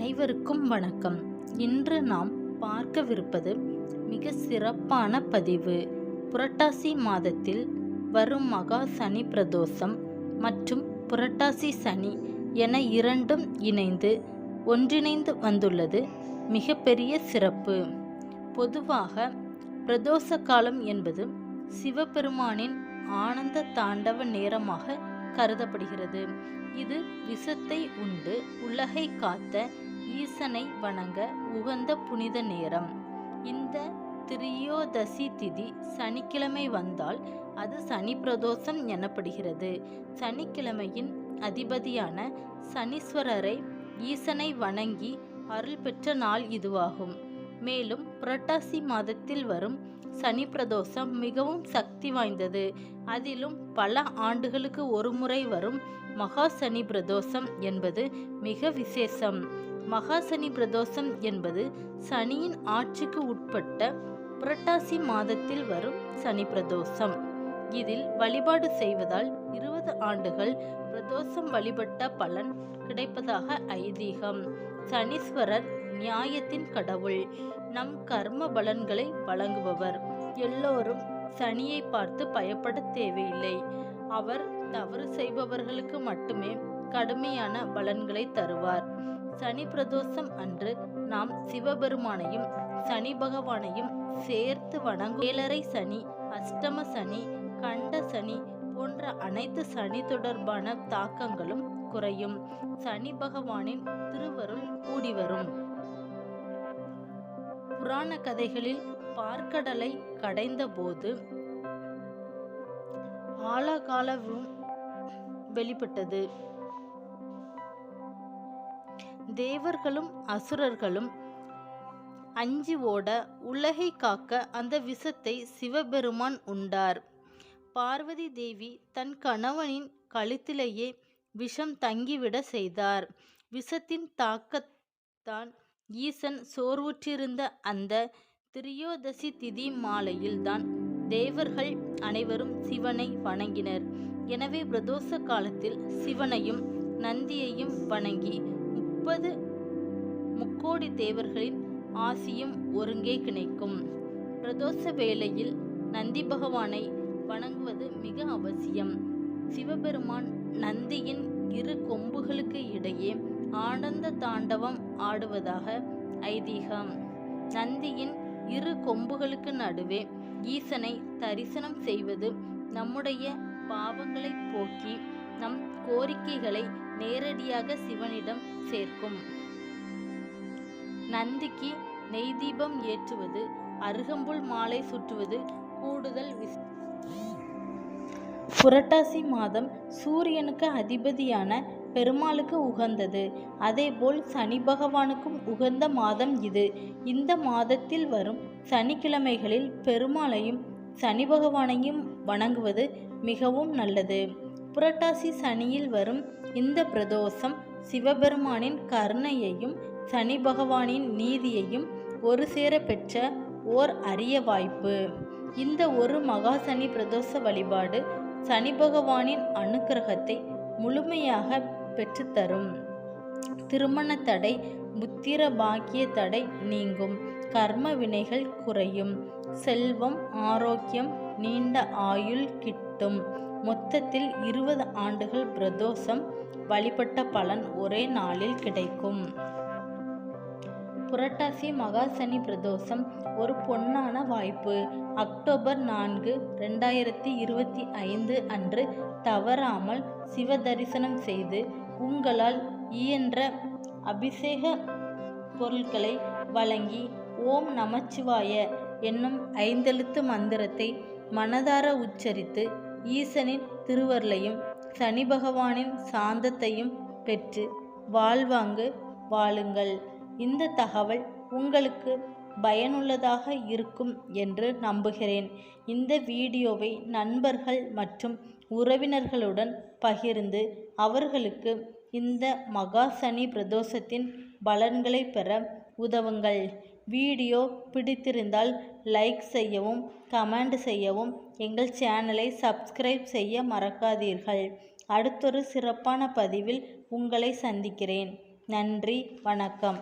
அனைவருக்கும் வணக்கம். இன்று நாம் பார்க்கவிருப்பது மிக சிறப்பான பதிவு. புரட்டாசி மாதத்தில் வரும் மகா சனி பிரதோஷம் மற்றும் புரட்டாசி சனி என இரண்டும் ஒன்றிணைந்து வந்துள்ளது மிக பெரிய சிறப்பு. பொதுவாக பிரதோஷ காலம் என்பது சிவபெருமானின் ஆனந்த தாண்டவ நேரமாக கருதப்படுகிறது. இது விஷத்தை உண்டு உலகை காத்த ஈசனை வணங்க உகந்த புனித நேரம். இந்த திரியோதசி திதி சனிக்கிழமை வந்தால் அது சனி பிரதோஷம் எனப்படுகிறது. சனிக்கிழமையின் அதிபதியான சனீஸ்வரரை ஈசனை வணங்கி அருள் பெற்ற நாள் இதுவாகும். மேலும் புரட்டாசி மாதத்தில் வரும் சனி பிரதோஷம் மிகவும் சக்தி வாய்ந்தது. அதிலும் பல ஆண்டுகளுக்கு ஒரு முறை வரும் மகா சனி பிரதோஷம் என்பது மிக விசேஷம். மகா சனி பிரதோஷம் என்பது சனியின் ஆட்சிக்கு உட்பட்ட புரட்டாசி மாதத்தில் வரும் சனி பிரதோஷம். இதில் வழிபாடு செய்வதால் 20 ஆண்டுகள் பிரதோஷம் வழிபட்ட பலன் கிடைப்பதாக ஐதீகம். சனீஸ்வரர் நியாயத்தின் கடவுள், நம் கர்ம பலன்களை வழங்குபவர். எல்லோரும் சனியை பார்த்து பயப்பட தேவையில்லை. அவர் தவறு செய்பவர்களுக்கு மட்டுமே கடுமையான பலன்களை தருவார். சனி பிரதோஷம் அன்று நாம் சிவபெருமானையும் சனி பகவானையும் சேர்த்து வணங்கும். ஏழரை சனி, அஷ்டம சனி, கண்ட சனி போன்ற அனைத்து சனி தொடர்பான தாக்கங்களும் குறையும். சனி பகவானின் திருவருள் கூடி வரும். புராண கதைகளில் பார்க்கடலை கடைந்த போது ஆழகாலவும் வெளிப்பட்டது. தேவர்களும் அசுரர்களும் அஞ்சி ஓட உலகை காக்க அந்த விஷத்தை சிவபெருமான் உண்டார். பார்வதி தேவி தன் கணவனின் கழுத்திலேயே விஷம் தங்கிவிட செய்தார். விஷத்தின் தாக்கத்தான் ஈசன் சோர்வுற்றிருந்த அந்த திரியோதசி திதி மாலையில்தான் தேவர்கள் அனைவரும் சிவனை வணங்கினர். எனவே பிரதோஷ காலத்தில் சிவனையும் நந்தியையும் வணங்கி 30 முக்கோடி தேவர்களின் ஆசியும் ஒருங்கே கிடைக்கும். பிரதோஷ வேளையில் நந்தி பகவானை வணங்குவது மிக அவசியம். சிவபெருமான் நந்தியின் 2 கொம்புகளுக்கு இடையே ஆனந்த தாண்டவம் ஆடுவதாக ஐதீகம். நந்தியின் 2 கொம்புகளுக்கு நடுவே ஈசனை தரிசனம் செய்வது நம்முடைய பாவங்களை போக்கி நம் கோரிக்கைகளை நேரடியாக சிவனிடம் சேர்க்கும். நந்திக்கு நெய் தீபம் ஏற்றுவது, அருகம்புல் மாலை சுற்றுவது கூடுதல் புரட்டாசி மாதம் சூரியனுக்கு அதிபதியான பெருமாளுக்கு உகந்தது. அதேபோல் சனி பகவானுக்கும் உகந்த மாதம் இது. இந்த மாதத்தில் வரும் சனிக்கிழமைகளில் பெருமாளையும் சனி பகவானையும் வணங்குவது மிகவும் நல்லது. புரட்டாசி சனியில் வரும் இந்த பிரதோஷம் சிவபெருமானின் கருணையையும் சனி பகவானின் நீதியையும் ஒரு சேர பெற்ற ஓர் அரிய வாய்ப்பு. இந்த ஒரு மகா சனி பிரதோஷ வழிபாடு சனி பகவானின் அனுக்கிரகத்தை முழுமையாக பெற்றுத்தரும். திருமண தடை, புத்திர பாக்கிய தடை நீங்கும். கர்ம வினைகள் குறையும். செல்வம், ஆரோக்கியம், நீண்ட ஆயுள் கிட்டும். மொத்தத்தில் 20 ஆண்டுகள் பிரதோஷம் வழிபட்ட பலன் ஒரே நாளில் கிடைக்கும். புரட்டாசி மகா சனி பிரதோஷம் ஒரு பொன்னான வாய்ப்பு. அக்டோபர் 4, 2025 அன்று தவறாமல் சிவ தரிசனம் செய்து உங்களால் இயன்ற அபிஷேக பொருட்களை வழங்கி ஓம் நமச்சிவாய என்னும் 5 எழுத்து மந்திரத்தை மனதார உச்சரித்து ஈசனின் திருவருளையும் சனி பகவானின் சாந்தத்தையும் பெற்று வாழ்வாங்கு வாழுங்கள். இந்த தகவல் உங்களுக்கு பயனுள்ளதாக இருக்கும் என்று நம்புகிறேன். இந்த வீடியோவை நண்பர்கள் மற்றும் உறவினர்களுடன் பகிர்ந்து அவர்களுக்கு இந்த மகா சனி பிரதோஷத்தின் பலன்களை பெற உதவுங்கள். வீடியோ பிடித்திருந்தால் லைக் செய்யவும், கமெண்ட் செய்யவும், எங்கள் சேனலை சப்ஸ்கிரைப் செய்ய மறக்காதீர்கள். அடுத்தொரு சிறப்பான பதிவில் உங்களை சந்திக்கிறேன். நன்றி, வணக்கம்.